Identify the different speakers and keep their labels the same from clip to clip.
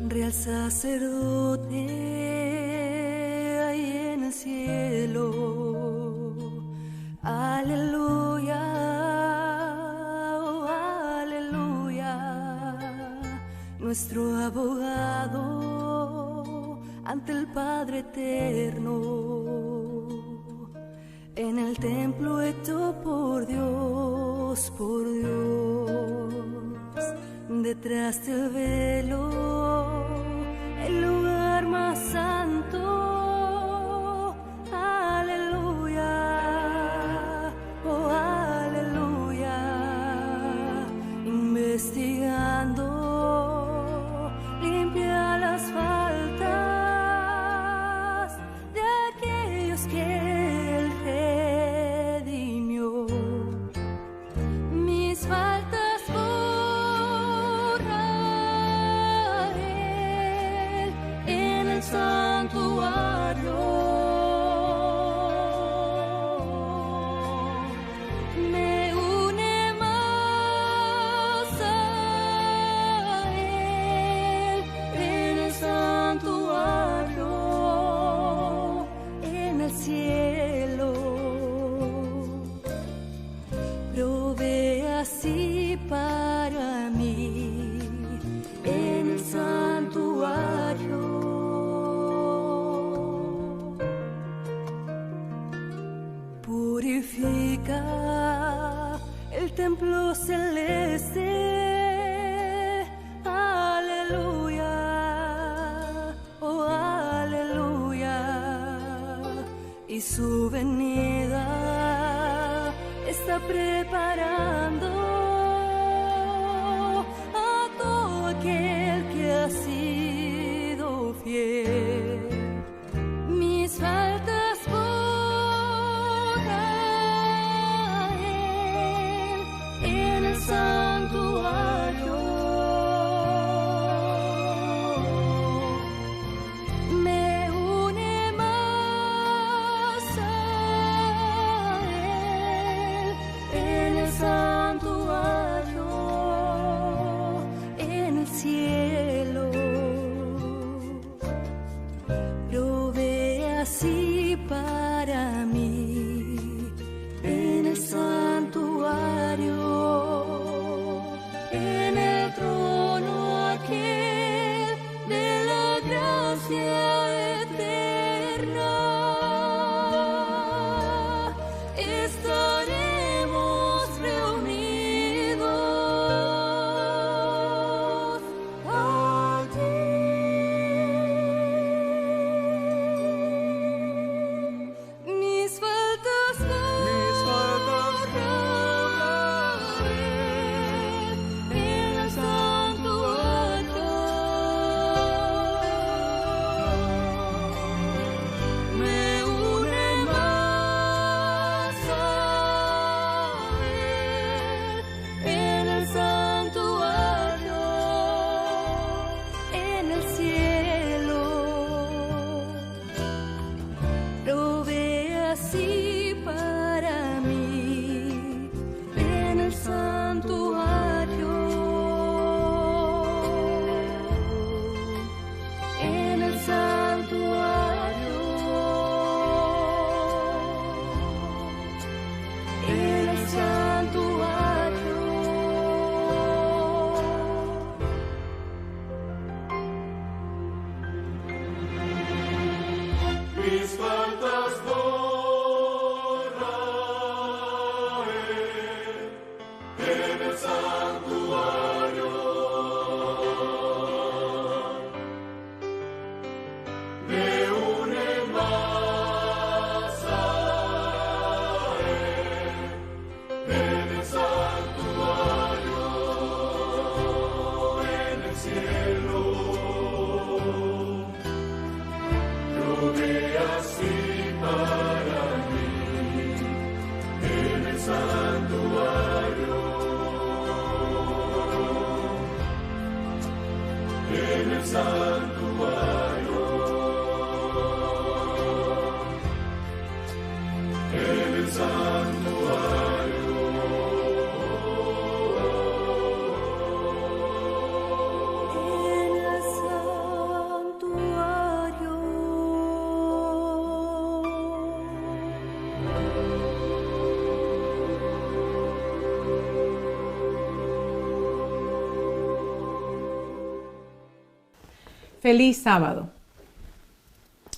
Speaker 1: Real sacerdote ahí en el cielo, aleluya, oh, aleluya, nuestro abogado ante el Padre eterno, en el templo hecho por Dios, detrás del velo, el lugar más santo, aleluya, oh aleluya, investigando, limpia las faltas de aquellos que Él redimió, mis faltas. Santuario me une más a Él en el santuario, en el cielo, provee así para mí en el santuario. Purifica el templo celeste, aleluya, oh aleluya, y su venida está preparando a todo aquel que ha sido fiel. Mis faltas santuario me une más a Él en el santuario, en el cielo, provee así para mí en el santuario. De la gracia eterna estaremos reunidos allí. Mis faltas en el santuario. Así para mí en el santuario, en el santuario, en el santuario. Mis faltas así para mí en el santuario, en el santuario, en el santuario. En el santuario.
Speaker 2: Feliz sábado.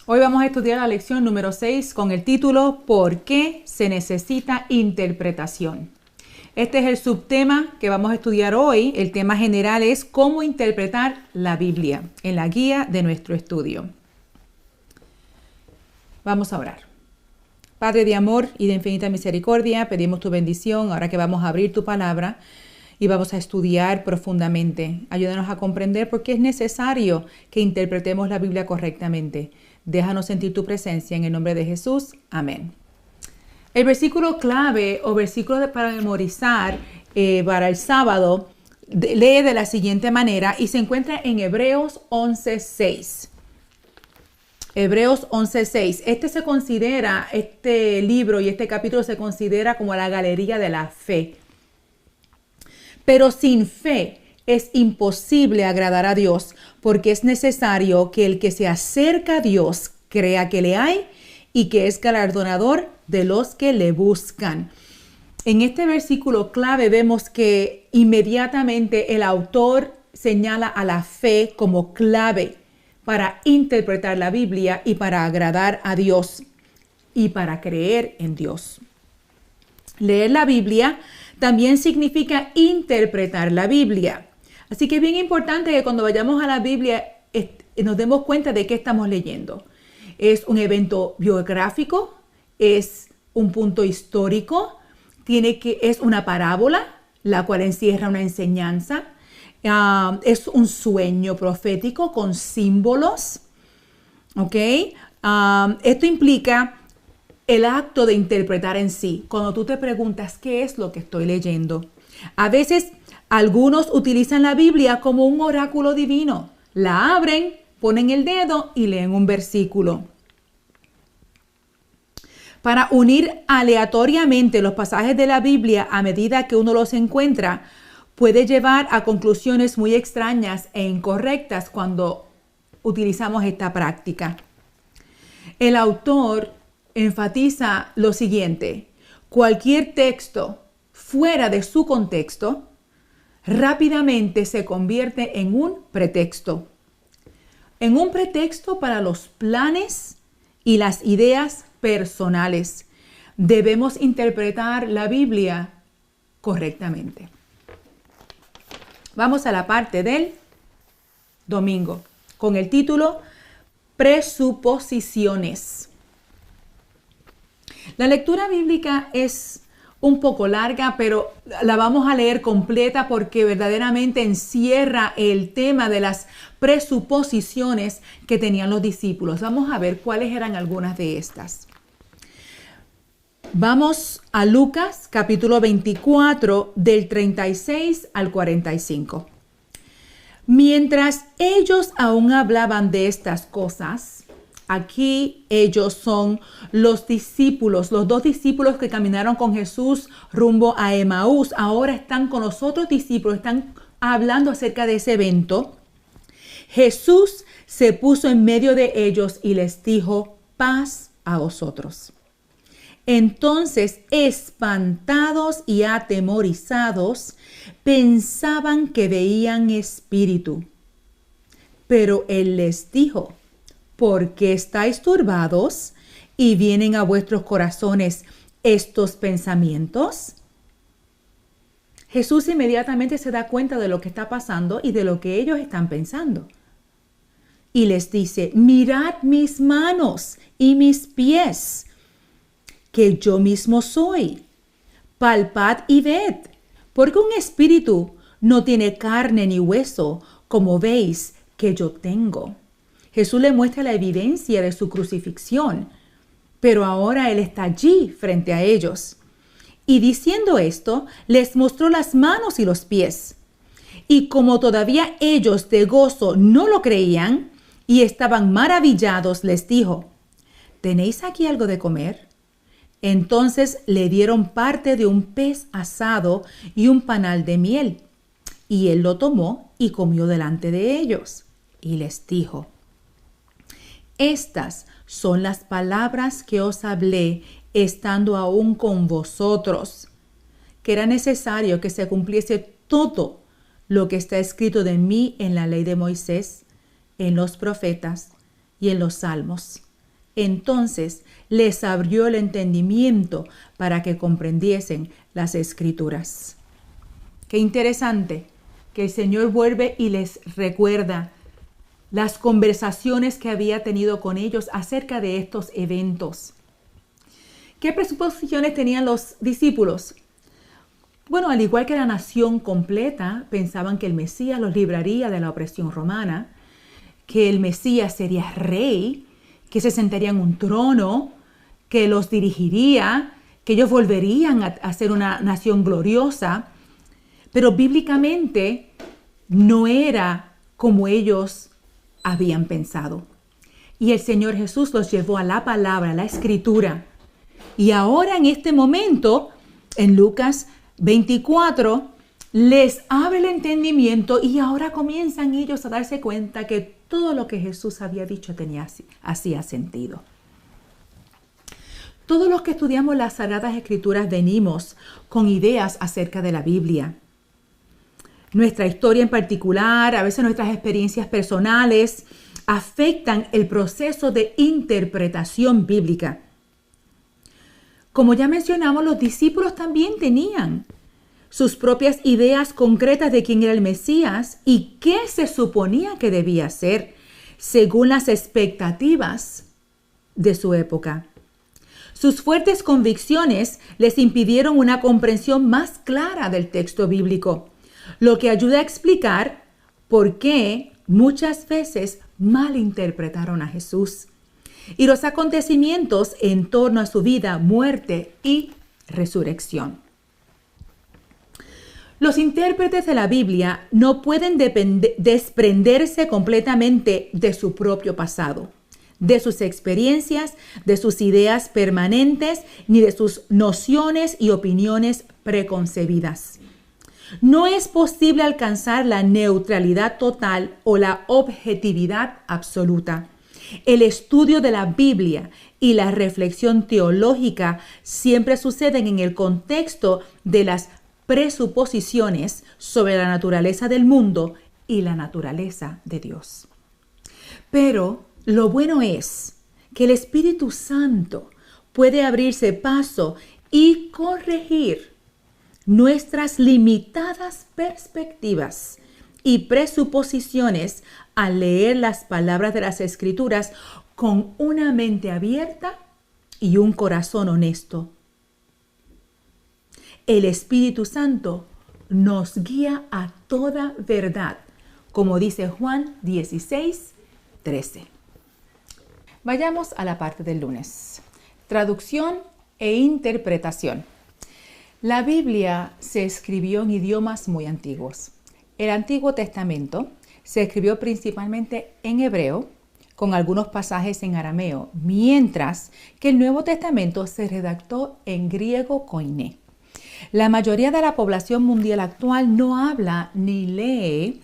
Speaker 2: Hoy vamos a estudiar la lección número 6 con el título ¿Por qué se necesita interpretación? Este es el subtema que vamos a estudiar hoy. El tema general es cómo interpretar la Biblia en la guía de nuestro estudio. Vamos a orar. Padre de amor y de infinita misericordia, pedimos tu bendición ahora que vamos a abrir tu palabra y vamos a estudiar profundamente. Ayúdanos a comprender por qué es necesario que interpretemos la Biblia correctamente. Déjanos sentir tu presencia en el nombre de Jesús. Amén. El versículo clave o versículo para memorizar para el sábado lee de la siguiente manera y se encuentra en Hebreos 11:6. Hebreos 11:6. Este libro y este capítulo se considera como la galería de la fe. Pero sin fe es imposible agradar a Dios, porque es necesario que el que se acerca a Dios crea que le hay y que es galardonador de los que le buscan. En este versículo clave vemos que inmediatamente el autor señala a la fe como clave para interpretar la Biblia y para agradar a Dios y para creer en Dios. Leer la Biblia también significa interpretar la Biblia. Así que es bien importante que cuando vayamos a la Biblia nos demos cuenta de qué estamos leyendo. ¿Es un evento biográfico? ¿Es un punto histórico? ¿Es una parábola, la cual encierra una enseñanza? ¿Es un sueño profético con símbolos? ¿Ok? Esto implica el acto de interpretar en sí. Cuando tú te preguntas, ¿qué es lo que estoy leyendo? A veces, algunos utilizan la Biblia como un oráculo divino. La abren, ponen el dedo y leen un versículo. Para unir aleatoriamente los pasajes de la Biblia a medida que uno los encuentra, puede llevar a conclusiones muy extrañas e incorrectas cuando utilizamos esta práctica. El autor enfatiza lo siguiente: cualquier texto fuera de su contexto rápidamente se convierte en un pretexto. En un pretexto para los planes y las ideas personales. Debemos interpretar la Biblia correctamente. Vamos a la parte del domingo con el título Presuposiciones. La lectura bíblica es un poco larga, pero la vamos a leer completa porque verdaderamente encierra el tema de las presuposiciones que tenían los discípulos. Vamos a ver cuáles eran algunas de estas. Vamos a Lucas capítulo 24 del 36 al 45. Mientras ellos aún hablaban de estas cosas, aquí ellos son los discípulos, los dos discípulos que caminaron con Jesús rumbo a Emaús. Ahora están con los otros discípulos, están hablando acerca de ese evento. Jesús se puso en medio de ellos y les dijo: paz a vosotros. Entonces, espantados y atemorizados, pensaban que veían espíritu. Pero él les dijo: ¿por qué estáis turbados y vienen a vuestros corazones estos pensamientos? Jesús inmediatamente se da cuenta de lo que está pasando y de lo que ellos están pensando. Y les dice: mirad mis manos y mis pies, que yo mismo soy. Palpad y ved, porque un espíritu no tiene carne ni hueso, como veis que yo tengo. Jesús le muestra la evidencia de su crucifixión, pero ahora él está allí frente a ellos. Y diciendo esto, les mostró las manos y los pies. Y como todavía ellos de gozo no lo creían y estaban maravillados, les dijo: ¿tenéis aquí algo de comer? Entonces le dieron parte de un pez asado y un panal de miel. Y él lo tomó y comió delante de ellos. Y les dijo: estas son las palabras que os hablé estando aún con vosotros, que era necesario que se cumpliese todo lo que está escrito de mí en la ley de Moisés, en los profetas y en los salmos. Entonces les abrió el entendimiento para que comprendiesen las Escrituras. Qué interesante que el Señor vuelve y les recuerda las conversaciones que había tenido con ellos acerca de estos eventos. ¿Qué presuposiciones tenían los discípulos? Bueno, al igual que la nación completa, pensaban que el Mesías los libraría de la opresión romana, que el Mesías sería rey, que se sentaría en un trono, que los dirigiría, que ellos volverían a ser una nación gloriosa. Pero bíblicamente no era como ellos habían pensado. Y el Señor Jesús los llevó a la palabra, a la Escritura. Y ahora en este momento, en Lucas 24, les abre el entendimiento y ahora comienzan ellos a darse cuenta que todo lo que Jesús había dicho hacía sentido. Todos los que estudiamos las Sagradas Escrituras venimos con ideas acerca de la Biblia. Nuestra historia en particular, a veces nuestras experiencias personales, afectan el proceso de interpretación bíblica. Como ya mencionamos, los discípulos también tenían sus propias ideas concretas de quién era el Mesías y qué se suponía que debía ser, según las expectativas de su época. Sus fuertes convicciones les impidieron una comprensión más clara del texto bíblico, lo que ayuda a explicar por qué muchas veces malinterpretaron a Jesús y los acontecimientos en torno a su vida, muerte y resurrección. Los intérpretes de la Biblia no pueden desprenderse completamente de su propio pasado, de sus experiencias, de sus ideas permanentes, ni de sus nociones y opiniones preconcebidas. No es posible alcanzar la neutralidad total o la objetividad absoluta. El estudio de la Biblia y la reflexión teológica siempre suceden en el contexto de las presuposiciones sobre la naturaleza del mundo y la naturaleza de Dios. Pero lo bueno es que el Espíritu Santo puede abrirse paso y corregir nuestras limitadas perspectivas y presuposiciones al leer las palabras de las Escrituras con una mente abierta y un corazón honesto. El Espíritu Santo nos guía a toda verdad, como dice Juan 16:13. Vayamos a la parte del lunes. Traducción e interpretación. La Biblia se escribió en idiomas muy antiguos. El Antiguo Testamento se escribió principalmente en hebreo, con algunos pasajes en arameo, mientras que el Nuevo Testamento se redactó en griego koiné. La mayoría de la población mundial actual no habla ni lee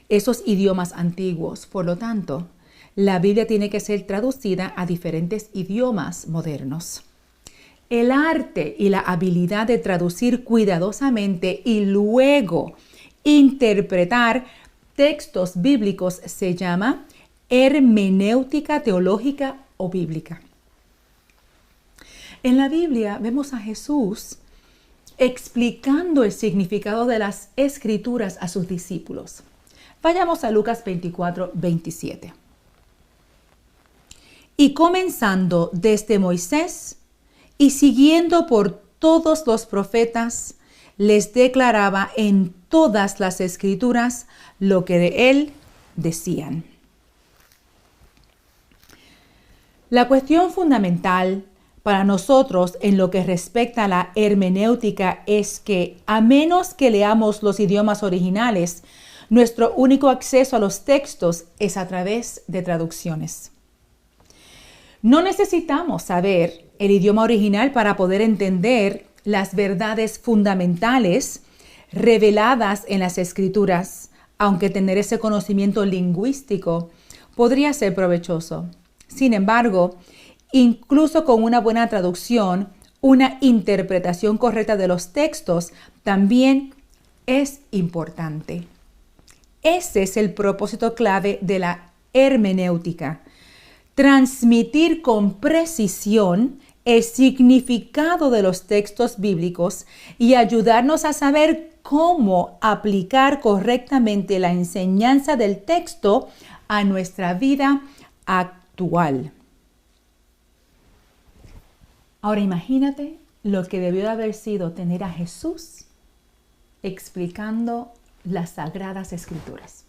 Speaker 2: esos idiomas antiguos. Por lo tanto, la Biblia tiene que ser traducida a diferentes idiomas modernos. El arte y la habilidad de traducir cuidadosamente y luego interpretar textos bíblicos se llama hermenéutica teológica o bíblica. En la Biblia vemos a Jesús explicando el significado de las Escrituras a sus discípulos. Vayamos a Lucas 24:27. Y comenzando desde Moisés y siguiendo por todos los profetas, les declaraba en todas las Escrituras lo que de él decían. La cuestión fundamental para nosotros en lo que respecta a la hermenéutica es que, a menos que leamos los idiomas originales, nuestro único acceso a los textos es a través de traducciones. No necesitamos saber el idioma original para poder entender las verdades fundamentales reveladas en las Escrituras, aunque tener ese conocimiento lingüístico podría ser provechoso. Sin embargo, incluso con una buena traducción, una interpretación correcta de los textos también es importante. Ese es el propósito clave de la hermenéutica, transmitir con precisión el significado de los textos bíblicos y ayudarnos a saber cómo aplicar correctamente la enseñanza del texto a nuestra vida actual. Ahora imagínate lo que debió de haber sido tener a Jesús explicando las Sagradas Escrituras.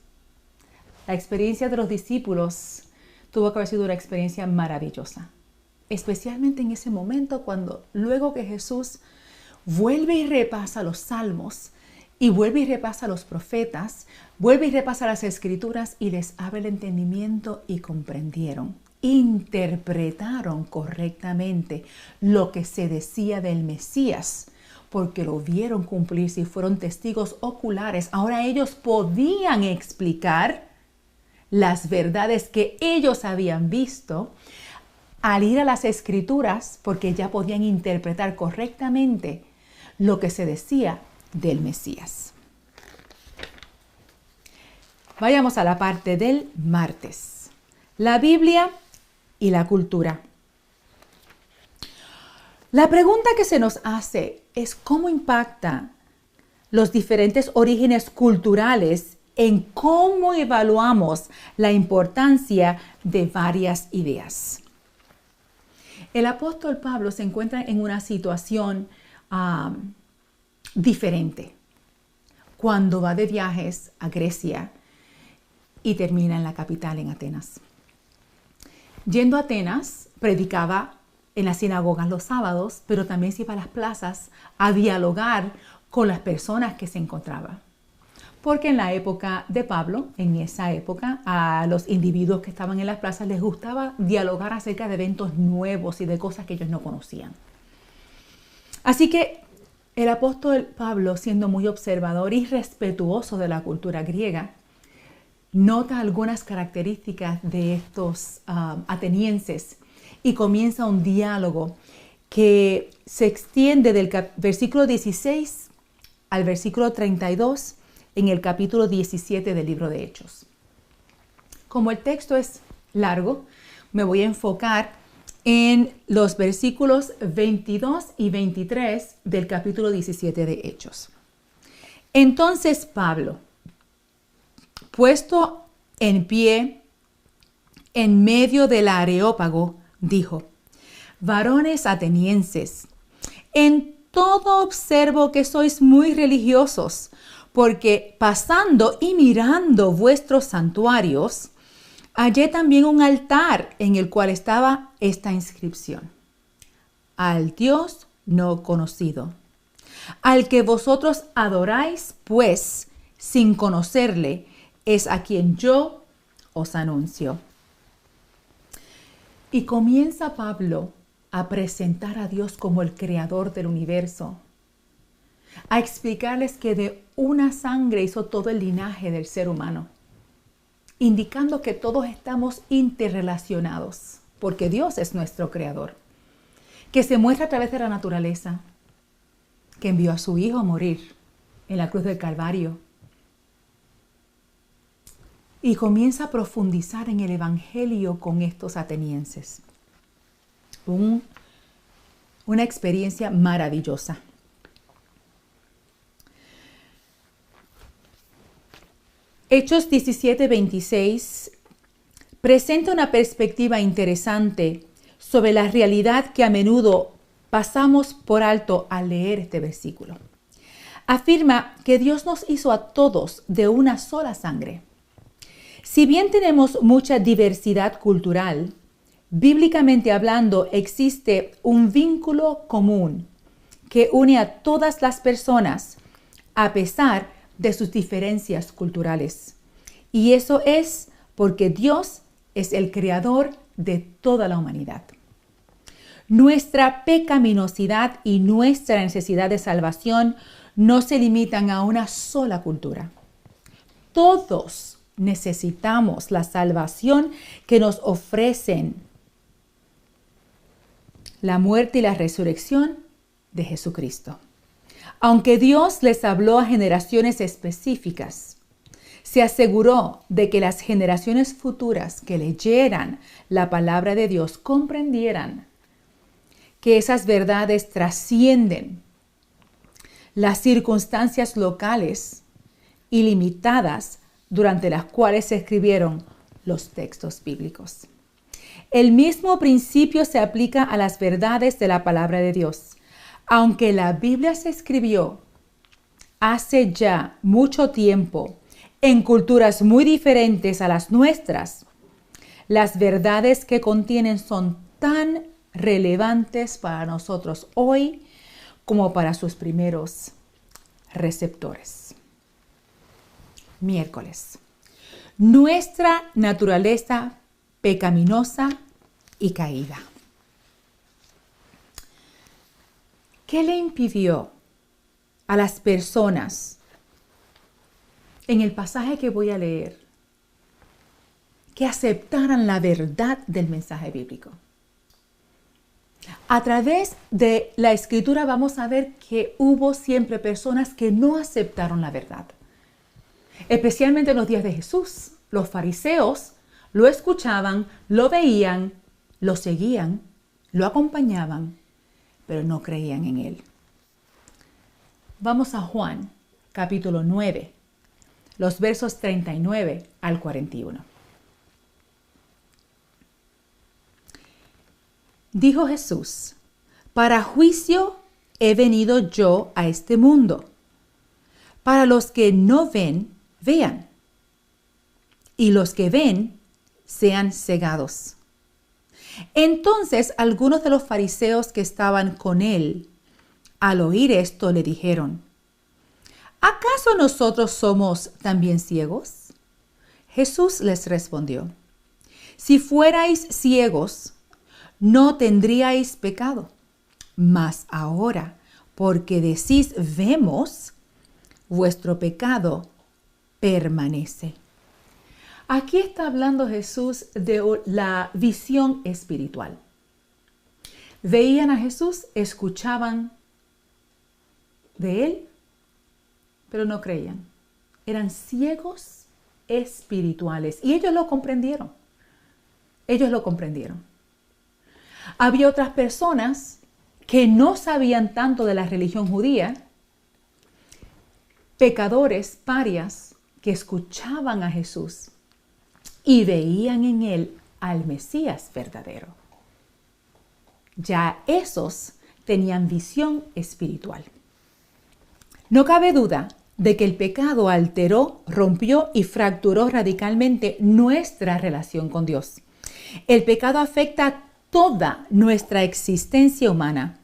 Speaker 2: La experiencia de los discípulos tuvo que haber sido una experiencia maravillosa, especialmente en ese momento cuando luego que Jesús vuelve y repasa los salmos y vuelve y repasa los profetas, vuelve y repasa las escrituras y les abre el entendimiento y comprendieron, interpretaron correctamente lo que se decía del Mesías, porque lo vieron cumplirse y fueron testigos oculares. Ahora ellos podían explicar las verdades que ellos habían visto al ir a las escrituras, porque ya podían interpretar correctamente lo que se decía del Mesías. Vayamos a la parte del martes. La Biblia y la cultura. La pregunta que se nos hace es cómo impacta los diferentes orígenes culturales en cómo evaluamos la importancia de varias ideas. El apóstol Pablo se encuentra en una situación diferente cuando va de viajes a Grecia y termina en la capital, en Atenas. Yendo a Atenas, predicaba en las sinagogas los sábados, pero también se iba a las plazas a dialogar con las personas que se encontraban. Porque en la época de Pablo, en esa época, a los individuos que estaban en las plazas les gustaba dialogar acerca de eventos nuevos y de cosas que ellos no conocían. Así que el apóstol Pablo, siendo muy observador y respetuoso de la cultura griega, nota algunas características de estos atenienses y comienza un diálogo que se extiende del versículo 16 al versículo 32 en el capítulo 17 del libro de Hechos. Como el texto es largo, me voy a enfocar en los versículos 22 y 23 del capítulo 17 de Hechos. Entonces Pablo, puesto en pie en medio del Areópago, dijo: varones atenienses, en todo observo que sois muy religiosos, porque pasando y mirando vuestros santuarios, hallé también un altar en el cual estaba esta inscripción: al Dios no conocido, al que vosotros adoráis, pues, sin conocerle, es a quien yo os anuncio. Y comienza Pablo a presentar a Dios como el creador del universo, a explicarles que de una sangre hizo todo el linaje del ser humano, indicando que todos estamos interrelacionados, porque Dios es nuestro creador, que se muestra a través de la naturaleza, que envió a su Hijo a morir en la cruz del Calvario, y comienza a profundizar en el Evangelio con estos atenienses. Una experiencia maravillosa. Hechos 17:26 presenta una perspectiva interesante sobre la realidad que a menudo pasamos por alto al leer este versículo. Afirma que Dios nos hizo a todos de una sola sangre. Si bien tenemos mucha diversidad cultural, bíblicamente hablando existe un vínculo común que une a todas las personas a pesar de sus diferencias culturales. Y eso es porque Dios es el creador de toda la humanidad. Nuestra pecaminosidad y nuestra necesidad de salvación no se limitan a una sola cultura. Todos necesitamos la salvación que nos ofrecen la muerte y la resurrección de Jesucristo. Aunque Dios les habló a generaciones específicas, se aseguró de que las generaciones futuras que leyeran la palabra de Dios comprendieran que esas verdades trascienden las circunstancias locales y limitadas durante las cuales se escribieron los textos bíblicos. El mismo principio se aplica a las verdades de la palabra de Dios. Aunque la Biblia se escribió hace ya mucho tiempo en culturas muy diferentes a las nuestras, las verdades que contienen son tan relevantes para nosotros hoy como para sus primeros receptores. Miércoles. Nuestra naturaleza pecaminosa y caída. ¿Qué le impidió a las personas en el pasaje que voy a leer que aceptaran la verdad del mensaje bíblico? A través de la escritura vamos a ver que hubo siempre personas que no aceptaron la verdad. Especialmente en los días de Jesús. Los fariseos lo escuchaban, lo veían, lo seguían, lo acompañaban, pero no creían en él. Vamos a Juan, capítulo 9, los versos 39 al 41. Dijo Jesús: para juicio he venido yo a este mundo, para los que no ven, vean, y los que ven, sean cegados. Entonces algunos de los fariseos que estaban con él, al oír esto, le dijeron: ¿acaso nosotros somos también ciegos? Jesús les respondió: si fuerais ciegos, no tendríais pecado. Mas ahora, porque decís vemos, vuestro pecado permanece. Aquí está hablando Jesús de la visión espiritual. Veían a Jesús, escuchaban de él, pero no creían. Eran ciegos espirituales y ellos lo comprendieron. Ellos lo comprendieron. Había otras personas que no sabían tanto de la religión judía, pecadores, parias, que escuchaban a Jesús y veían en él al Mesías verdadero. Ya esos tenían visión espiritual. No cabe duda de que el pecado alteró, rompió y fracturó radicalmente nuestra relación con Dios. El pecado afecta toda nuestra existencia humana.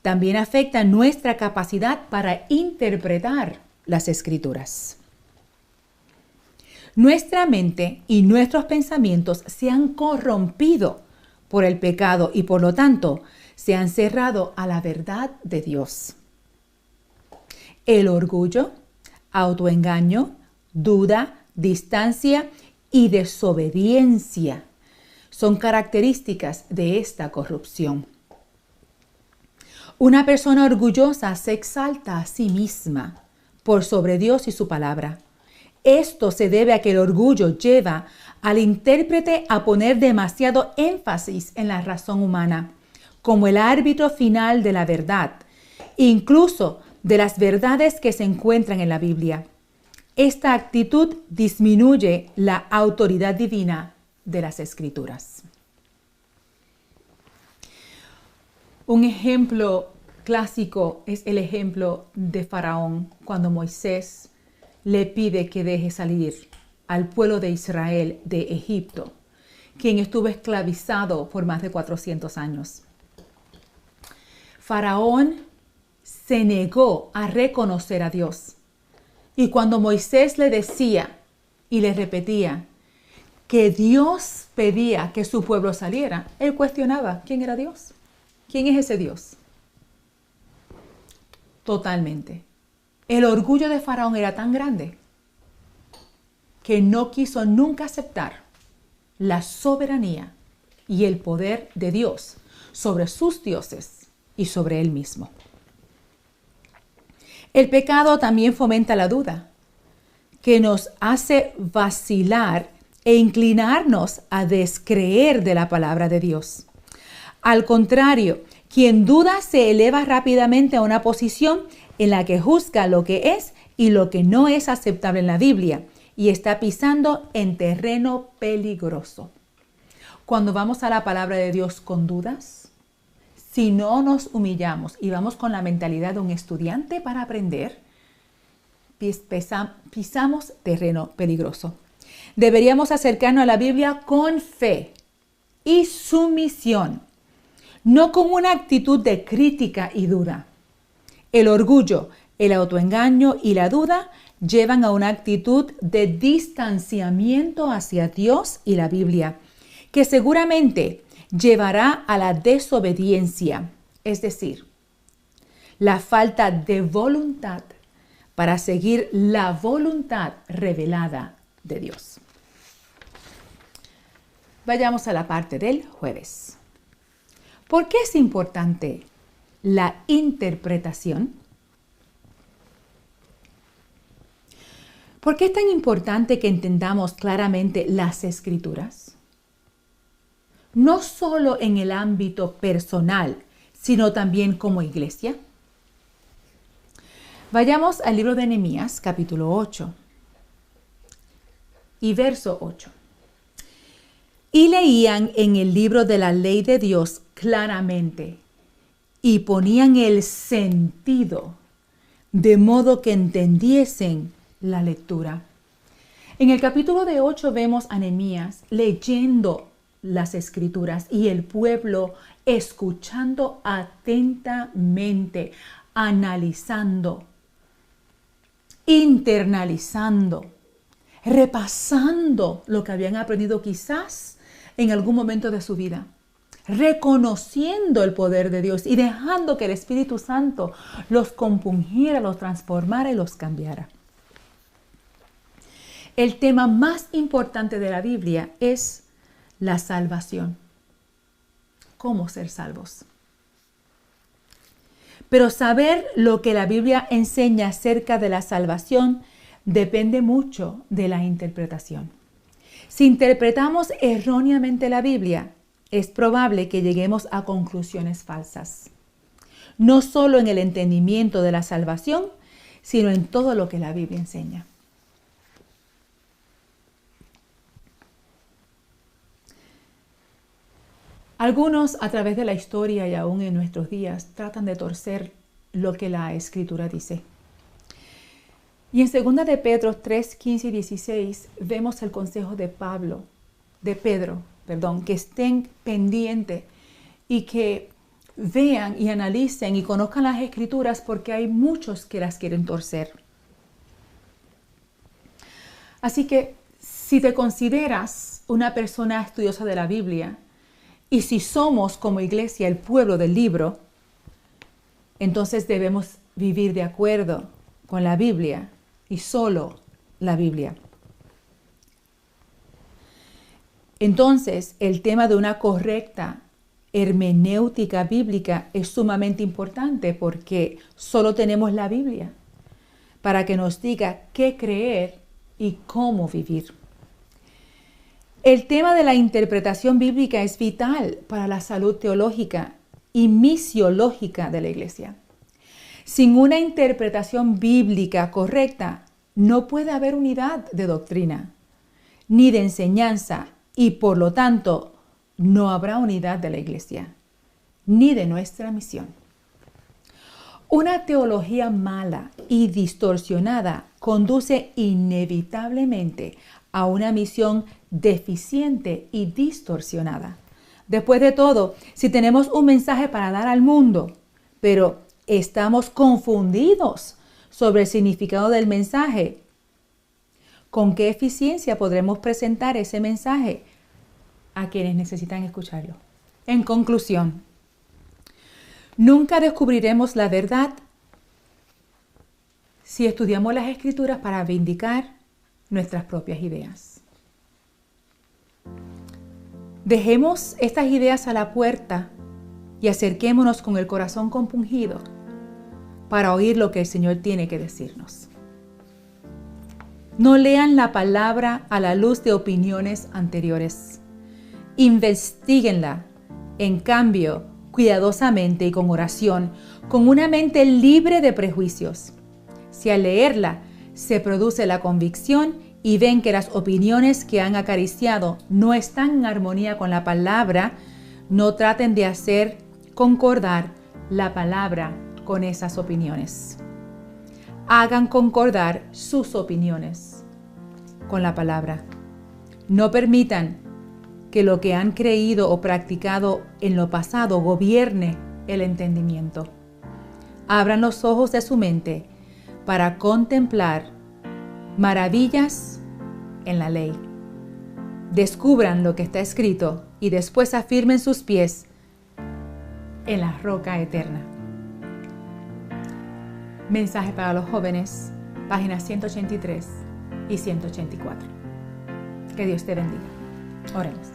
Speaker 2: También afecta nuestra capacidad para interpretar las Escrituras. Nuestra mente y nuestros pensamientos se han corrompido por el pecado y por lo tanto se han cerrado a la verdad de Dios. El orgullo, autoengaño, duda, distancia y desobediencia son características de esta corrupción. Una persona orgullosa se exalta a sí misma por sobre Dios y su palabra. Esto se debe a que el orgullo lleva al intérprete a poner demasiado énfasis en la razón humana, como el árbitro final de la verdad, incluso de las verdades que se encuentran en la Biblia. Esta actitud disminuye la autoridad divina de las Escrituras. Un ejemplo clásico es el ejemplo de Faraón, cuando Moisés le pide que deje salir al pueblo de Israel de Egipto, quien estuvo esclavizado por más de 400 años. Faraón se negó a reconocer a Dios. Y cuando Moisés le decía y le repetía que Dios pedía que su pueblo saliera, él cuestionaba quién era Dios. ¿Quién es ese Dios? Totalmente. El orgullo de Faraón era tan grande que no quiso nunca aceptar la soberanía y el poder de Dios sobre sus dioses y sobre él mismo. El pecado también fomenta la duda. que nos hace vacilar e inclinarnos a descreer de la palabra de Dios. Al contrario, quien duda se eleva rápidamente a una posición en la que juzga lo que es y lo que no es aceptable en la Biblia y está pisando en terreno peligroso. Cuando vamos a la palabra de Dios con dudas, si no nos humillamos y vamos con la mentalidad de un estudiante para aprender, pisamos terreno peligroso. Deberíamos acercarnos a la Biblia con fe y sumisión, no con una actitud de crítica y duda. El orgullo, el autoengaño y la duda llevan a una actitud de distanciamiento hacia Dios y la Biblia, que seguramente llevará a la desobediencia, es decir, la falta de voluntad para seguir la voluntad revelada de Dios. Vayamos a la parte del jueves. ¿Por qué es importante la interpretación? ¿Por qué es tan importante que entendamos claramente las Escrituras? No solo en el ámbito personal, sino también como iglesia. Vayamos al libro de Nehemías, capítulo 8 y verso 8. Y leían en el libro de la ley de Dios claramente y ponían el sentido de modo que entendiesen la lectura. En el capítulo de 8 vemos a Nehemías leyendo las Escrituras y el pueblo escuchando atentamente, analizando, internalizando, repasando lo que habían aprendido quizás en algún momento de su vida, reconociendo el poder de Dios y dejando que el Espíritu Santo los compungiera, los transformara y los cambiara. El tema más importante de la Biblia es la salvación. ¿Cómo ser salvos? Pero saber lo que la Biblia enseña acerca de la salvación depende mucho de la interpretación. Si interpretamos erróneamente la Biblia, es probable que lleguemos a conclusiones falsas. No solo en el entendimiento de la salvación, sino en todo lo que la Biblia enseña. Algunos a través de la historia y aún en nuestros días tratan de torcer lo que la Escritura dice. Y en 2 de Pedro 3, 15 y 16 vemos el consejo de Pedro, que estén pendientes y que vean y analicen y conozcan las Escrituras porque hay muchos que las quieren torcer. Así que si te consideras una persona estudiosa de la Biblia, y si somos como iglesia el pueblo del libro, entonces debemos vivir de acuerdo con la Biblia y solo la Biblia. Entonces, el tema de una correcta hermenéutica bíblica es sumamente importante porque solo tenemos la Biblia para que nos diga qué creer y cómo vivir. El tema de la interpretación bíblica es vital para la salud teológica y misiológica de la iglesia. Sin una interpretación bíblica correcta, no puede haber unidad de doctrina, ni de enseñanza, y por lo tanto, no habrá unidad de la iglesia, ni de nuestra misión. Una teología mala y distorsionada conduce inevitablemente a una misión deficiente y distorsionada. Después de todo, si tenemos un mensaje para dar al mundo, pero estamos confundidos sobre el significado del mensaje, ¿con qué eficiencia podremos presentar ese mensaje a quienes necesitan escucharlo? En conclusión, nunca descubriremos la verdad si estudiamos las Escrituras para vindicar nuestras propias ideas. Dejemos estas ideas a la puerta y acerquémonos con el corazón compungido para oír lo que el Señor tiene que decirnos. No lean la palabra a la luz de opiniones anteriores. Investíguenla, en cambio, cuidadosamente y con oración, con una mente libre de prejuicios. Si al leerla se produce la convicción y ven que las opiniones que han acariciado no están en armonía con la palabra, no traten de hacer concordar la palabra con esas opiniones. Hagan concordar sus opiniones con la palabra. No permitan que lo que han creído o practicado en lo pasado gobierne el entendimiento. Abran los ojos de su mente para contemplar maravillas en la ley. Descubran lo que está escrito y después afirmen sus pies en la roca eterna. Mensaje para los jóvenes, páginas 183 y 184. Que Dios te bendiga. Oremos.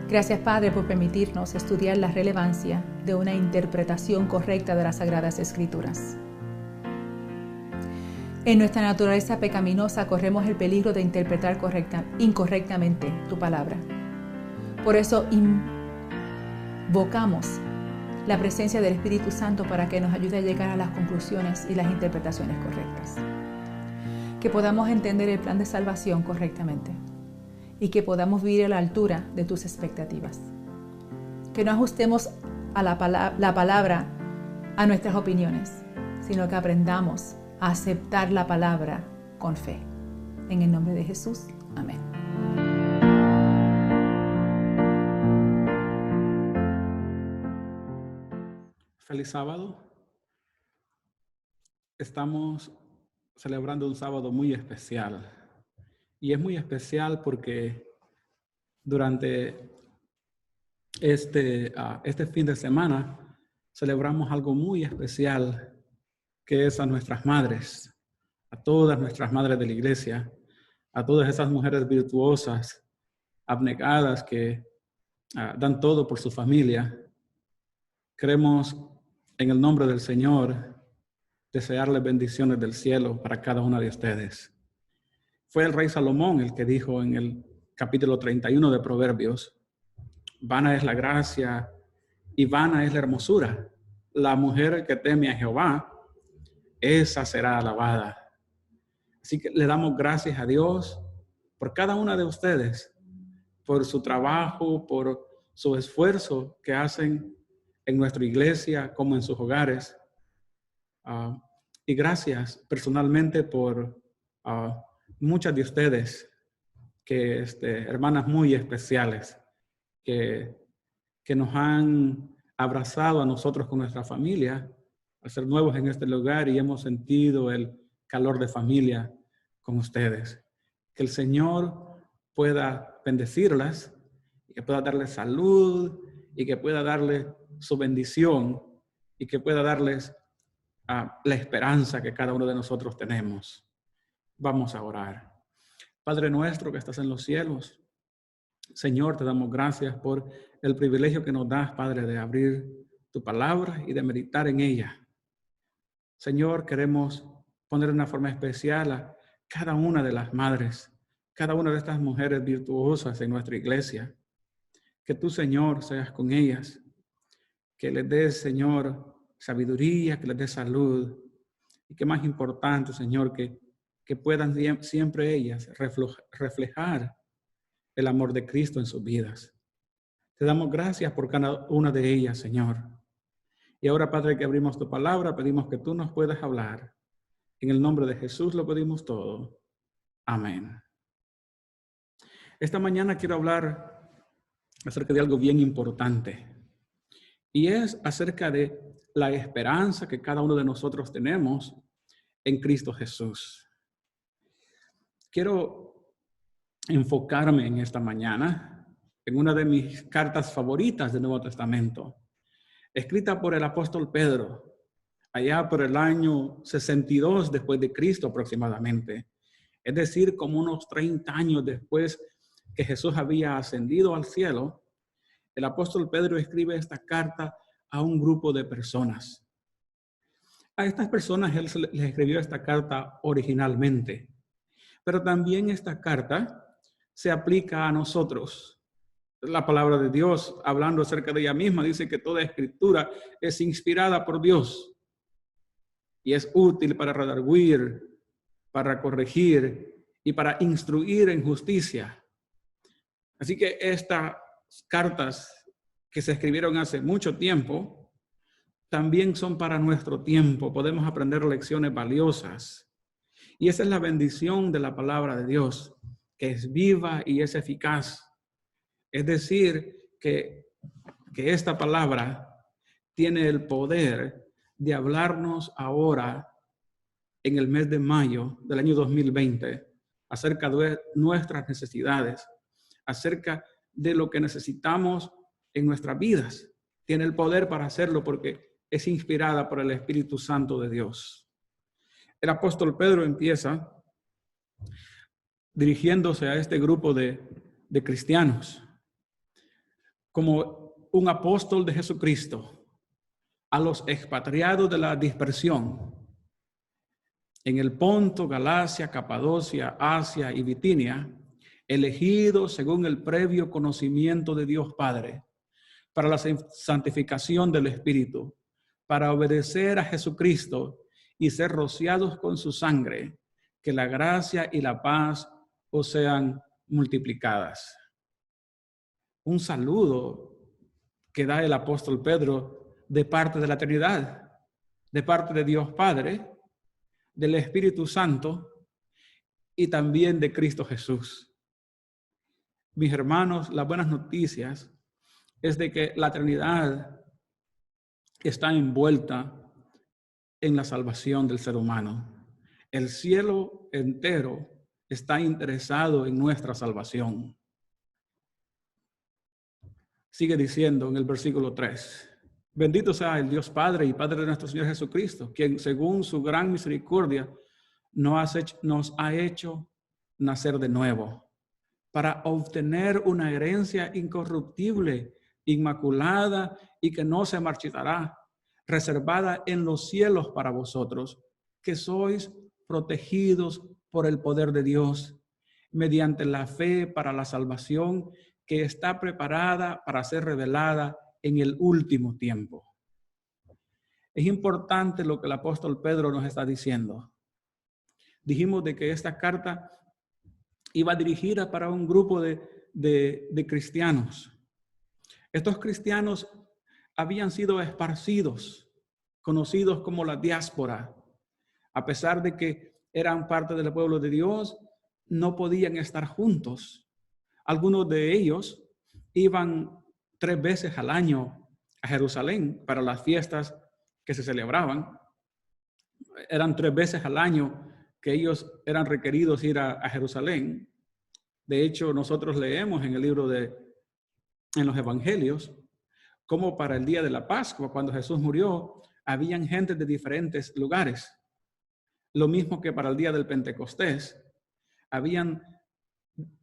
Speaker 2: Gracias, Padre, por permitirnos estudiar la relevancia de una interpretación correcta de las Sagradas Escrituras. En nuestra naturaleza pecaminosa corremos el peligro de interpretar incorrectamente tu palabra. Por eso invocamos la presencia del Espíritu Santo para que nos ayude a llegar a las conclusiones y las interpretaciones correctas. Que podamos entender el plan de salvación correctamente y que podamos vivir a la altura de tus expectativas. Que no ajustemos a la palabra a nuestras opiniones, sino que aprendamos a aceptar la palabra con fe. En el nombre de Jesús. Amén.
Speaker 3: Feliz sábado. Estamos celebrando un sábado muy especial. Y es muy especial porque durante este fin de semana celebramos algo muy especial, que es a nuestras madres, a todas nuestras madres de la iglesia, a todas esas mujeres virtuosas, abnegadas, que dan todo por su familia. Queremos, en el nombre del Señor, desearles bendiciones del cielo para cada una de ustedes. Fue el rey Salomón el que dijo en el capítulo 31 de Proverbios: vana es la gracia y vana es la hermosura. La mujer que teme a Jehová, esa será alabada. Así que le damos gracias a Dios por cada una de ustedes, por su trabajo, por su esfuerzo que hacen en nuestra iglesia como en sus hogares. Y gracias personalmente por muchas de ustedes, hermanas muy especiales, que nos han abrazado a nosotros con nuestra familia al ser nuevos en este lugar, y hemos sentido el calor de familia con ustedes. Que el Señor pueda bendecirlas, y que pueda darles salud, y que pueda darles su bendición, y que pueda darles la esperanza que cada uno de nosotros tenemos. Vamos a orar. Padre nuestro que estás en los cielos, Señor, te damos gracias por el privilegio que nos das, Padre, de abrir tu palabra y de meditar en ella. Señor, queremos poner de una forma especial a cada una de las madres, cada una de estas mujeres virtuosas en nuestra iglesia. Que tú, Señor, seas con ellas, que les des, Señor, sabiduría, que les des salud, y que más importante, Señor, que puedan siempre ellas reflejar el amor de Cristo en sus vidas. Te damos gracias por cada una de ellas, Señor. Y ahora, Padre, que abrimos tu palabra, pedimos que tú nos puedas hablar. En el nombre de Jesús lo pedimos todo. Amén. Esta mañana quiero hablar acerca de algo bien importante. Y es acerca de la esperanza que cada uno de nosotros tenemos en Cristo Jesús. Quiero enfocarme en esta mañana en una de mis cartas favoritas del Nuevo Testamento, escrita por el apóstol Pedro, allá por el año 62 después de Cristo aproximadamente. Es decir, como unos 30 años después que Jesús había ascendido al cielo, el apóstol Pedro escribe esta carta a un grupo de personas. A estas personas él les escribió esta carta originalmente, Pero también esta carta se aplica a nosotros. La palabra de Dios, hablando acerca de ella misma, dice que toda escritura es inspirada por Dios y es útil para redarguir, para corregir y para instruir en justicia. Así que estas cartas que se escribieron hace mucho tiempo también son para nuestro tiempo. Podemos aprender lecciones valiosas. Y esa es la bendición de la palabra de Dios, que es viva y es eficaz. Es decir, que esta palabra tiene el poder de hablarnos ahora, en el mes de mayo del año 2020, acerca de nuestras necesidades, acerca de lo que necesitamos en nuestras vidas. Tiene el poder para hacerlo porque es inspirada por el Espíritu Santo de Dios. El apóstol Pedro empieza dirigiéndose a este grupo de cristianos como un apóstol de Jesucristo, a los expatriados de la dispersión en el Ponto, Galacia, Capadocia, Asia y Bitinia, elegidos según el previo conocimiento de Dios Padre, para la santificación del Espíritu, para obedecer a Jesucristo y ser rociados con su sangre, que la gracia y la paz os sean multiplicadas. Un saludo que da el apóstol Pedro de parte de la Trinidad, de parte de Dios Padre, del Espíritu Santo y también de Cristo Jesús. Mis hermanos, las buenas noticias es de que la Trinidad está envuelta en la salvación del ser humano. El cielo entero está interesado en nuestra salvación. Sigue diciendo en el versículo 3. Bendito sea el Dios Padre y Padre de nuestro Señor Jesucristo, quien según su gran misericordia nos ha hecho nacer de nuevo, para obtener una herencia incorruptible, inmaculada y que no se marchitará, reservada en los cielos para vosotros, que sois protegidos por el poder de Dios, mediante la fe para la salvación que está preparada para ser revelada en el último tiempo. Es importante lo que el apóstol Pedro nos está diciendo. Dijimos de que esta carta iba dirigida para un grupo de cristianos. Estos cristianos habían sido esparcidos, conocidos como la diáspora. A pesar de que eran parte del pueblo de Dios, no podían estar juntos. Algunos de ellos iban 3 veces al año a Jerusalén para las fiestas que se celebraban. Eran 3 veces al año que ellos eran requeridos ir a Jerusalén. De hecho, nosotros leemos en el libro en los evangelios, como para el día de la Pascua, cuando Jesús murió, habían gente de diferentes lugares. Lo mismo que para el día del Pentecostés, habían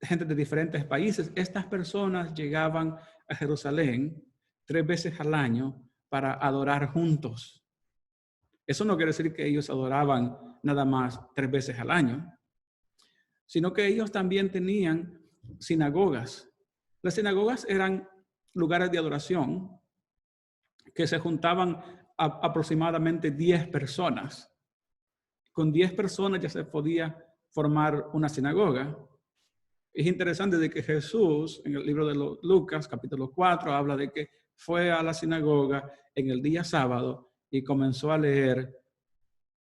Speaker 3: gente de diferentes países. Estas personas llegaban a Jerusalén 3 veces al año para adorar juntos. Eso no quiere decir que ellos adoraban nada más 3 veces al año, sino que ellos también tenían sinagogas. Las sinagogas eran lugares de adoración que se juntaban aproximadamente 10 personas. Con 10 personas ya se podía formar una sinagoga. Es interesante de que Jesús, en el libro de Lucas, capítulo 4, habla de que fue a la sinagoga en el día sábado y comenzó a leer.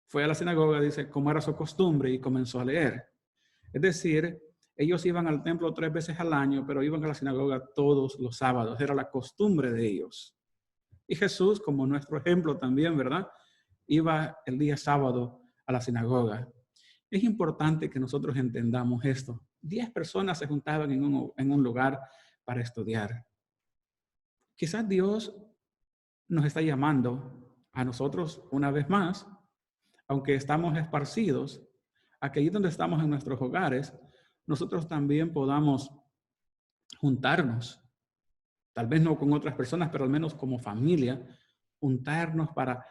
Speaker 3: Fue a la sinagoga, dice, como era su costumbre, y comenzó a leer. Es decir, ellos iban al templo 3 veces al año, pero iban a la sinagoga todos los sábados. Era la costumbre de ellos. Y Jesús, como nuestro ejemplo también, ¿verdad? Iba el día sábado a la sinagoga. Es importante que nosotros entendamos esto. 10 personas se juntaban en un lugar para estudiar. Quizás Dios nos está llamando a nosotros una vez más, aunque estamos esparcidos, a que allí donde estamos en nuestros hogares, nosotros también podamos juntarnos. Tal vez no con otras personas, pero al menos como familia, juntarnos para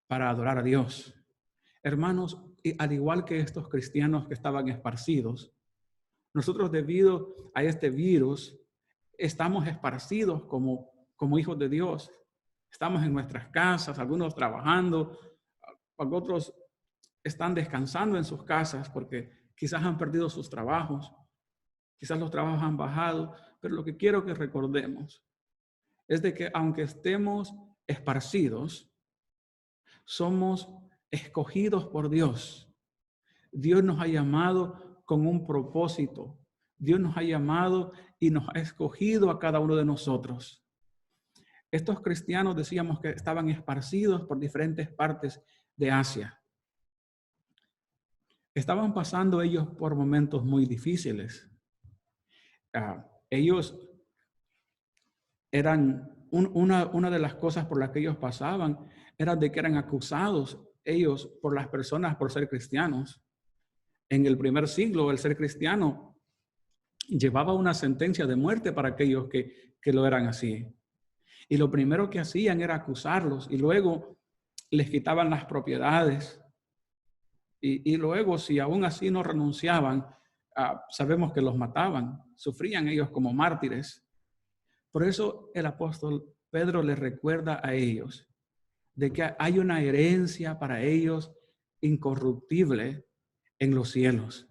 Speaker 3: adorar a Dios. Hermanos, al igual que estos cristianos que estaban esparcidos, nosotros debido a este virus estamos esparcidos como hijos de Dios. Estamos en nuestras casas, algunos trabajando, otros están descansando en sus casas porque quizás han perdido sus trabajos, quizás los trabajos han bajado, pero lo que quiero que recordemos es de que aunque estemos esparcidos, somos escogidos por Dios. Dios nos ha llamado con un propósito. Dios nos ha llamado y nos ha escogido a cada uno de nosotros. Estos cristianos decíamos que estaban esparcidos por diferentes partes de Asia. Estaban pasando ellos por momentos muy difíciles. Ellos eran, una de las cosas por las que ellos pasaban era de que eran acusados ellos por las personas por ser cristianos. En el primer siglo, el ser cristiano llevaba una sentencia de muerte para aquellos que lo eran así. Y lo primero que hacían era acusarlos y luego les quitaban las propiedades. Y luego, si aún así no renunciaban, sabemos que los mataban. Sufrían ellos como mártires. Por eso el apóstol Pedro les recuerda a ellos de que hay una herencia para ellos incorruptible en los cielos.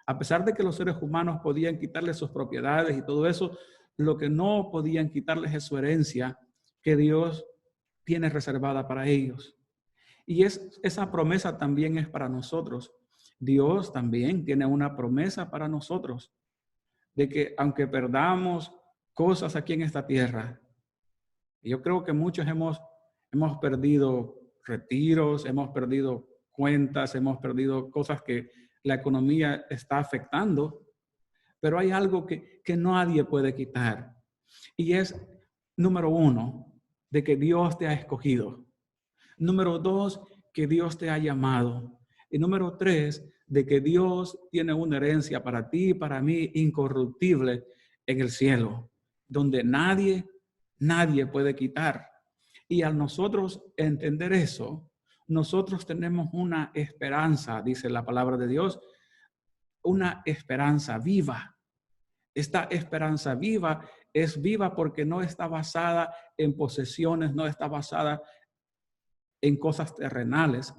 Speaker 3: A pesar de que los seres humanos podían quitarles sus propiedades y todo eso, lo que no podían quitarles es su herencia que Dios tiene reservada para ellos. Y esa promesa también es para nosotros. Dios también tiene una promesa para nosotros de que aunque perdamos cosas aquí en esta tierra, yo creo que muchos hemos perdido retiros, hemos perdido cuentas, hemos perdido cosas que la economía está afectando, pero hay algo que nadie puede quitar. Y es, número uno, de que Dios te ha escogido. Número dos, que Dios te ha llamado. Y número tres, de que Dios tiene una herencia para ti y para mí incorruptible en el cielo, donde nadie puede quitar. Y al nosotros entender eso, nosotros tenemos una esperanza, dice la palabra de Dios, una esperanza viva. Esta esperanza viva es viva porque no está basada en posesiones, no está basada en cosas terrenales,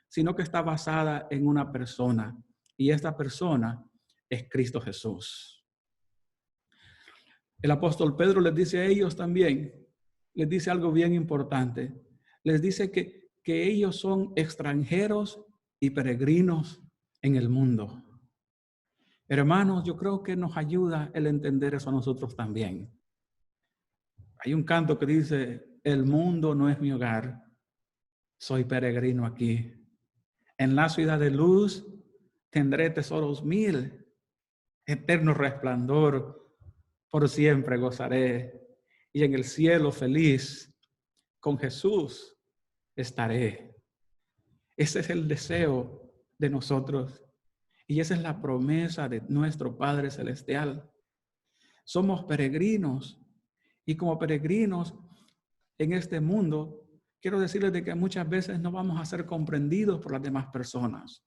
Speaker 3: sino que está basada en una persona. Y esta persona es Cristo Jesús. El apóstol Pedro les dice a ellos también, les dice algo bien importante. Les dice que ellos son extranjeros y peregrinos en el mundo. Hermanos, yo creo que nos ayuda el entender eso a nosotros también. Hay un canto que dice, el mundo no es mi hogar, soy peregrino aquí. En la ciudad de luz tendré tesoros mil, eterno resplandor, por siempre gozaré. Y en el cielo feliz, con Jesús estaré. Ese es el deseo de nosotros. Y esa es la promesa de nuestro Padre Celestial. Somos peregrinos. Y como peregrinos en este mundo, quiero decirles de que muchas veces no vamos a ser comprendidos por las demás personas.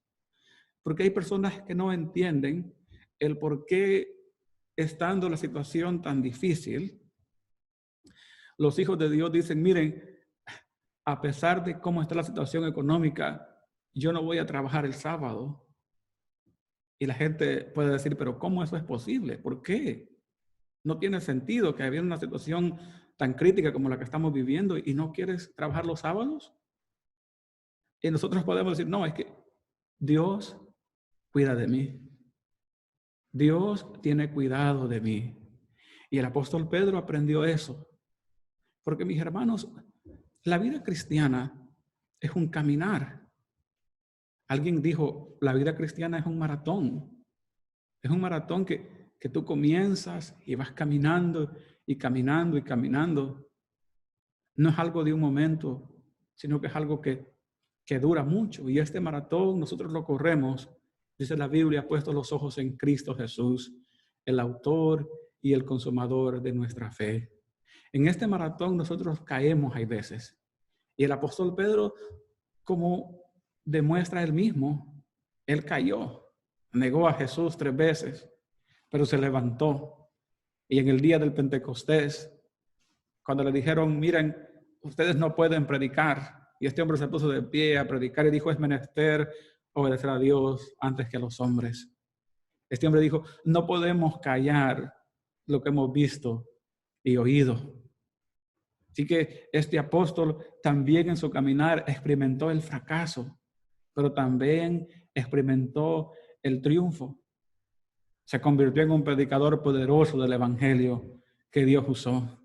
Speaker 3: Porque hay personas que no entienden el por qué, estando la situación tan difícil, los hijos de Dios dicen, miren, a pesar de cómo está la situación económica, yo no voy a trabajar el sábado. Y la gente puede decir, pero ¿cómo eso es posible? ¿Por qué? No tiene sentido que habiendo una situación tan crítica como la que estamos viviendo y no quieres trabajar los sábados. Y nosotros podemos decir, no, es que Dios cuida de mí. Dios tiene cuidado de mí. Y el apóstol Pedro aprendió eso. Porque mis hermanos, la vida cristiana es un caminar. Alguien dijo, la vida cristiana es un maratón. Es un maratón que tú comienzas y vas caminando y caminando y caminando. No es algo de un momento, sino que es algo que dura mucho. Y este maratón nosotros lo corremos, dice la Biblia, puesto los ojos en Cristo Jesús, el autor y el consumador de nuestra fe. En este maratón nosotros caemos hay veces. Y el apóstol Pedro, como demuestra él mismo, Él cayó, negó a Jesús 3 veces, pero se levantó. Y en el día del Pentecostés, cuando le dijeron, miren, ustedes no pueden predicar, y este hombre se puso de pie a predicar y dijo, es menester obedecer a Dios antes que a los hombres. Este hombre dijo, no podemos callar lo que hemos visto y oído. Así que este apóstol también en su caminar experimentó el fracaso, pero también experimentó el triunfo. Se convirtió en un predicador poderoso del evangelio que Dios usó.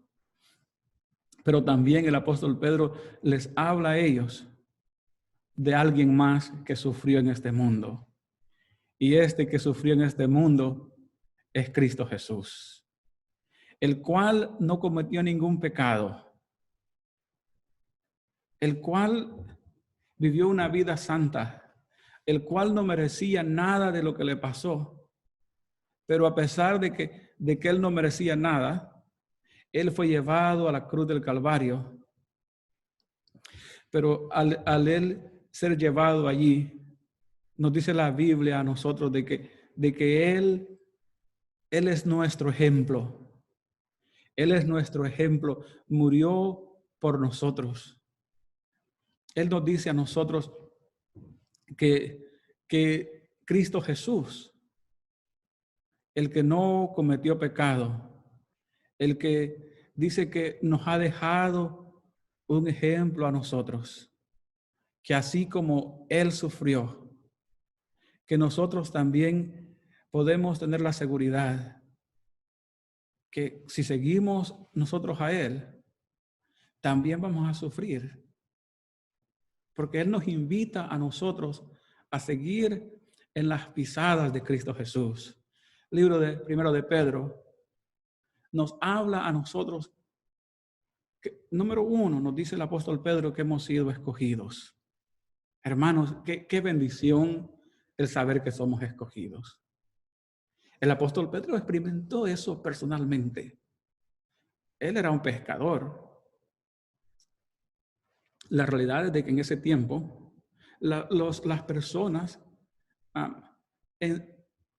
Speaker 3: Pero también el apóstol Pedro les habla a ellos de alguien más que sufrió en este mundo. Y este que sufrió en este mundo es Cristo Jesús, el cual no cometió ningún pecado, el cual vivió una vida santa, el cual no merecía nada de lo que le pasó. Pero a pesar de que él no merecía nada, él fue llevado a la cruz del Calvario. Pero al él ser llevado allí, nos dice la Biblia a nosotros de que él es nuestro ejemplo. Él es nuestro ejemplo. Murió por nosotros. Él nos dice a nosotros que Cristo Jesús, el que no cometió pecado, el que dice que nos ha dejado un ejemplo a nosotros, que así como Él sufrió, que nosotros también podemos tener la seguridad que si seguimos nosotros a Él, también vamos a sufrir. Porque Él nos invita a nosotros a seguir en las pisadas de Cristo Jesús. Libro primero de Pedro nos habla a nosotros que, número 1, nos dice el apóstol Pedro que hemos sido escogidos. Hermanos, qué bendición el saber que somos escogidos. El apóstol Pedro experimentó eso personalmente. Él era un pescador. La realidad es de que en ese tiempo las personas,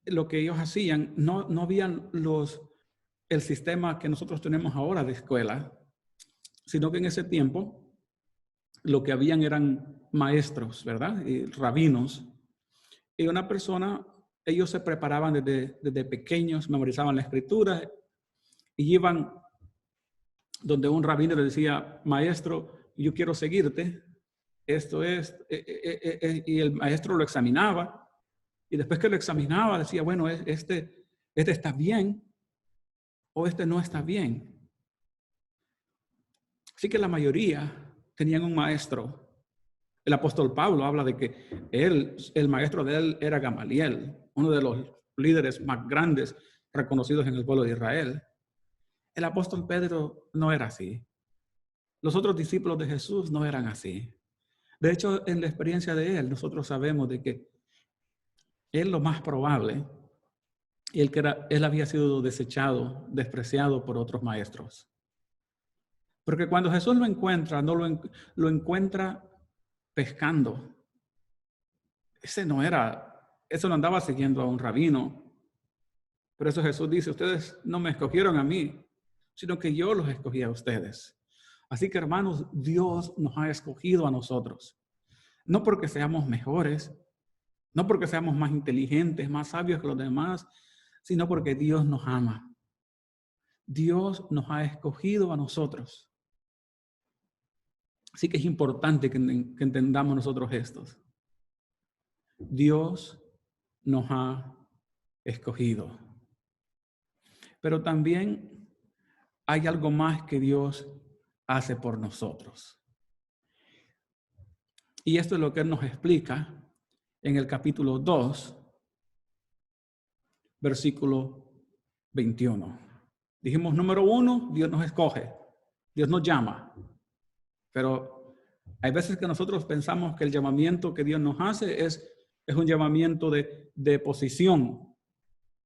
Speaker 3: lo que ellos hacían, no habían el sistema que nosotros tenemos ahora de escuela, sino que en ese tiempo lo que habían eran maestros, ¿verdad? Y rabinos. Y una persona, ellos se preparaban desde pequeños, memorizaban la escritura y iban donde un rabino le decía, maestro, yo quiero seguirte. Esto es, y el maestro lo examinaba. Y después que lo examinaba, decía, bueno, este está bien o este no está bien. Así que la mayoría tenían un maestro. El apóstol Pablo habla de que el maestro de él era Gamaliel, uno de los líderes más grandes reconocidos en el pueblo de Israel. El apóstol Pedro no era así. Los otros discípulos de Jesús no eran así. De hecho, en la experiencia de él, nosotros sabemos de que él lo más probable, él había sido desechado, despreciado por otros maestros. Porque cuando Jesús lo encuentra, lo encuentra pescando. Eso no andaba siguiendo a un rabino. Por eso Jesús dice, ustedes no me escogieron a mí, sino que yo los escogí a ustedes. Así que, hermanos, Dios nos ha escogido a nosotros. No porque seamos mejores, no porque seamos más inteligentes, más sabios que los demás, sino porque Dios nos ama. Dios nos ha escogido a nosotros. Así que es importante que entendamos nosotros estos. Dios nos ha escogido. Pero también hay algo más que Dios hace por nosotros. Y esto es lo que Él nos explica en el capítulo 2, versículo 21. Dijimos, número 1, Dios nos escoge, Dios nos llama. Pero hay veces que nosotros pensamos que el llamamiento que Dios nos hace es un llamamiento de posición.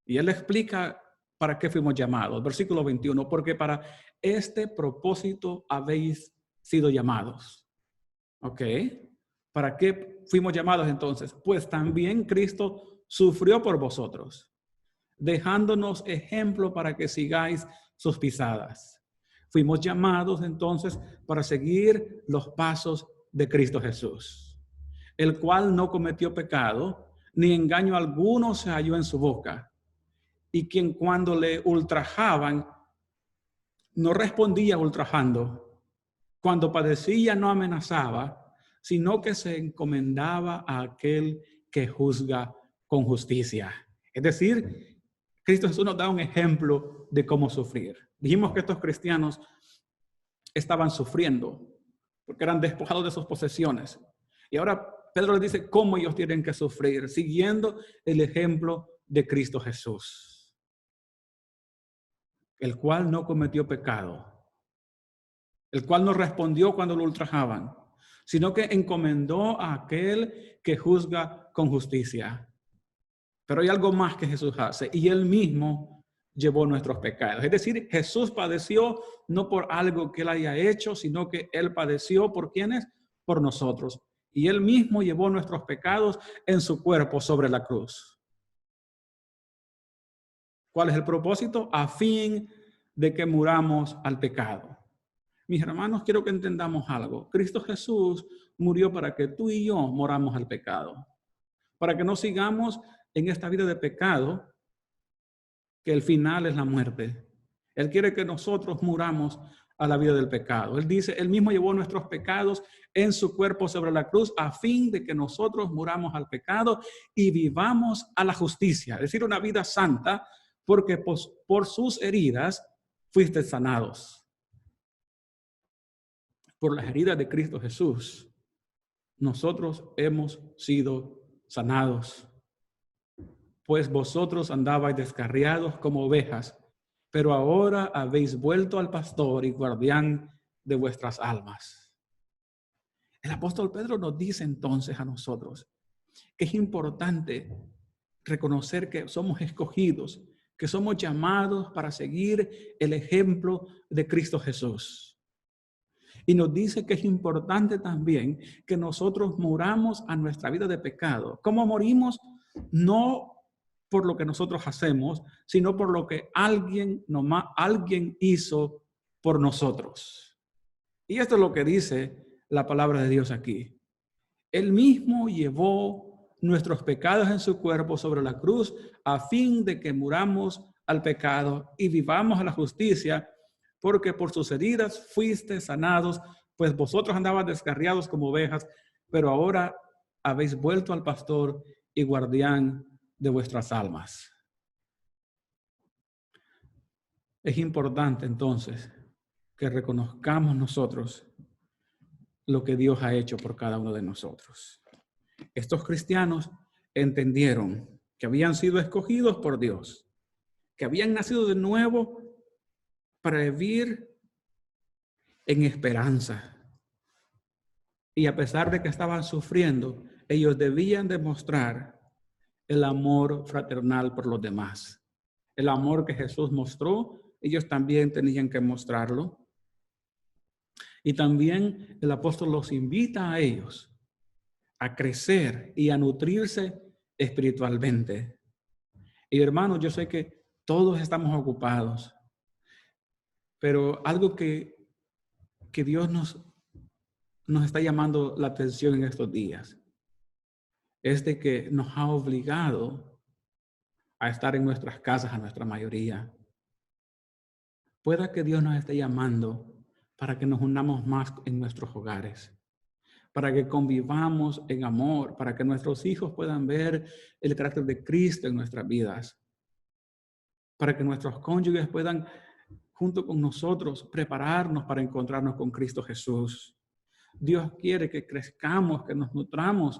Speaker 3: Y Él explica para qué fuimos llamados. Versículo 21, porque para este propósito habéis sido llamados. ¿Ok? ¿Para qué fuimos llamados entonces? Pues también Cristo sufrió por vosotros, dejándonos ejemplo para que sigáis sus pisadas. Fuimos llamados entonces para seguir los pasos de Cristo Jesús, el cual no cometió pecado, ni engaño alguno se halló en su boca, y quien cuando le ultrajaban, no respondía ultrajando. Cuando padecía no amenazaba, sino que se encomendaba a aquel que juzga con justicia. Es decir, Cristo Jesús nos da un ejemplo de cómo sufrir. Dijimos que estos cristianos estaban sufriendo porque eran despojados de sus posesiones. Y ahora Pedro les dice cómo ellos tienen que sufrir, siguiendo el ejemplo de Cristo Jesús, el cual no cometió pecado, el cual no respondió cuando lo ultrajaban, sino que encomendó a aquel que juzga con justicia. Pero hay algo más que Jesús hace, y él mismo llevó nuestros pecados. Es decir, Jesús padeció no por algo que él haya hecho, sino que él padeció ¿por quiénes? Por nosotros. Y él mismo llevó nuestros pecados en su cuerpo sobre la cruz. ¿Cuál es el propósito? A fin de que muramos al pecado. Mis hermanos, quiero que entendamos algo. Cristo Jesús murió para que tú y yo moramos al pecado. Para que no sigamos en esta vida de pecado, que el final es la muerte. Él quiere que nosotros muramos a la vida del pecado. Él dice, él mismo llevó nuestros pecados en su cuerpo sobre la cruz a fin de que nosotros muramos al pecado y vivamos a la justicia. Es decir, una vida santa, porque por sus heridas fuiste sanados. Por las heridas de Cristo Jesús, nosotros hemos sido sanados. Pues vosotros andabais descarriados como ovejas, pero ahora habéis vuelto al pastor y guardián de vuestras almas. El apóstol Pedro nos dice entonces a nosotros que es importante reconocer que somos escogidos, que somos llamados para seguir el ejemplo de Cristo Jesús. Y nos dice que es importante también que nosotros muramos a nuestra vida de pecado. ¿Cómo morimos? No por lo que nosotros hacemos, sino por lo que alguien hizo por nosotros. Y esto es lo que dice la palabra de Dios aquí. Él mismo llevó nuestros pecados en su cuerpo sobre la cruz a fin de que muramos al pecado y vivamos a la justicia, porque por sus heridas fuiste sanados, pues vosotros andabas descarriados como ovejas, pero ahora habéis vuelto al pastor y guardián de vuestras almas. Es importante entonces que reconozcamos nosotros lo que Dios ha hecho por cada uno de nosotros. Estos cristianos entendieron que habían sido escogidos por Dios, que habían nacido de nuevo para vivir en esperanza. Y a pesar de que estaban sufriendo, ellos debían demostrar el amor fraternal por los demás. El amor que Jesús mostró, ellos también tenían que mostrarlo. Y también el apóstol los invita a ellos a crecer y a nutrirse espiritualmente. Y hermanos, yo sé que todos estamos ocupados, pero algo que Dios nos está llamando la atención en estos días es de que nos ha obligado a estar en nuestras casas a nuestra mayoría. Pueda que Dios nos esté llamando para que nos unamos más en nuestros hogares, para que convivamos en amor, para que nuestros hijos puedan ver el carácter de Cristo en nuestras vidas, para que nuestros cónyuges puedan, junto con nosotros, prepararnos para encontrarnos con Cristo Jesús. Dios quiere que crezcamos, que nos nutramos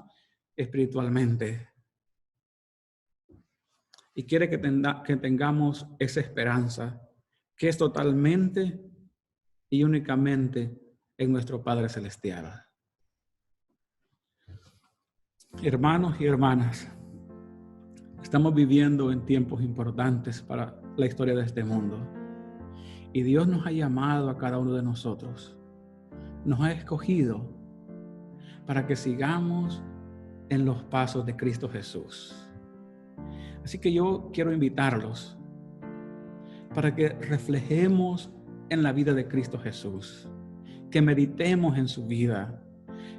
Speaker 3: espiritualmente. Y quiere que tengamos esa esperanza, que es totalmente y únicamente en nuestro Padre Celestial. Hermanos y hermanas, estamos viviendo en tiempos importantes para la historia de este mundo. Y Dios nos ha llamado a cada uno de nosotros. Nos ha escogido para que sigamos en los pasos de Cristo Jesús. Así que yo quiero invitarlos para que reflejemos en la vida de Cristo Jesús, que meditemos en su vida,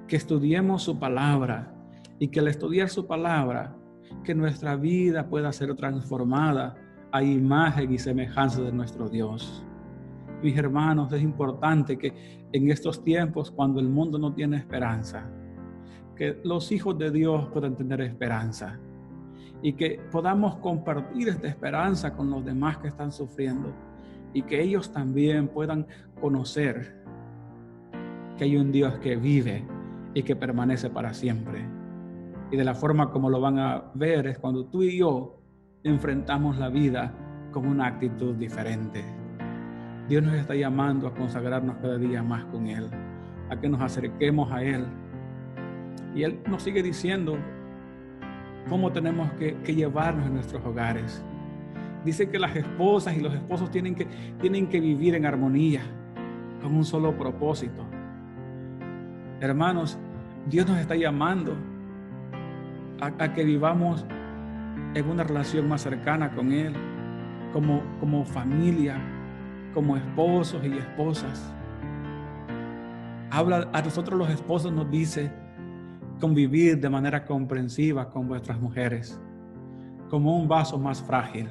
Speaker 3: que estudiemos su palabra y que al estudiar su palabra, que nuestra vida pueda ser transformada a imagen y semejanza de nuestro Dios. Mis hermanos, es importante que en estos tiempos, cuando el mundo no tiene esperanza, que los hijos de Dios puedan tener esperanza y que podamos compartir esta esperanza con los demás que están sufriendo y que ellos también puedan conocer que hay un Dios que vive y que permanece para siempre. Y de la forma como lo van a ver es cuando tú y yo enfrentamos la vida con una actitud diferente. Dios nos está llamando a consagrarnos cada día más con Él, a que nos acerquemos a Él. Y Él nos sigue diciendo cómo tenemos que llevarnos en nuestros hogares. Dice que las esposas y los esposos tienen que vivir en armonía, con un solo propósito. Hermanos, Dios nos está llamando a que vivamos en una relación más cercana con Él, como familia, como esposos y esposas. Habla a nosotros los esposos, nos dice convivir de manera comprensiva con vuestras mujeres, como un vaso más frágil.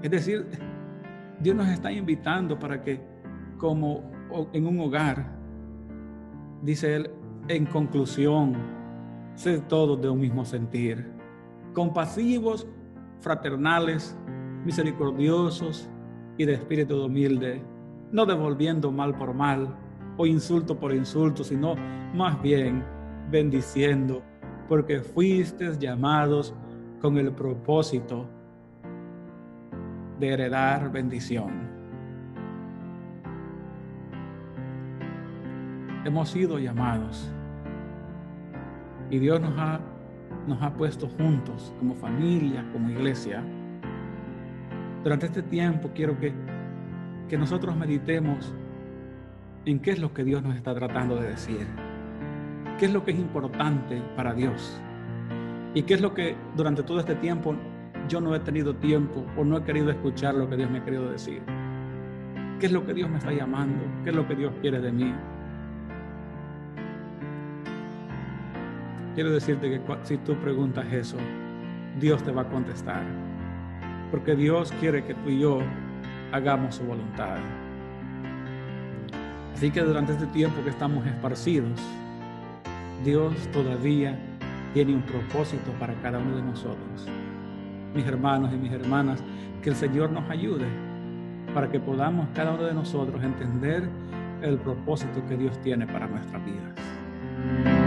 Speaker 3: Es decir, Dios nos está invitando para que, como en un hogar, dice Él, en conclusión, sed todos de un mismo sentir, compasivos, fraternales, misericordiosos y de espíritu humilde, no devolviendo mal por mal o insulto por insulto, sino más bien bendiciendo, porque fuisteis llamados con el propósito de heredar bendición. Hemos sido llamados y Dios nos ha puesto juntos como familia, como iglesia. Durante este tiempo quiero que nosotros meditemos en qué es lo que Dios nos está tratando de decir, qué es lo que es importante para Dios y qué es lo que durante todo este tiempo yo no he tenido tiempo o no he querido escuchar lo que Dios me ha querido decir. ¿Qué es lo que Dios me está llamando? ¿Qué es lo que Dios quiere de mí? Quiero decirte que si tú preguntas eso, Dios te va a contestar, porque Dios quiere que tú y yo hagamos su voluntad. Así que durante este tiempo que estamos esparcidos, Dios todavía tiene un propósito para cada uno de nosotros. Mis hermanos y mis hermanas, que el Señor nos ayude para que podamos cada uno de nosotros entender el propósito que Dios tiene para nuestras vidas.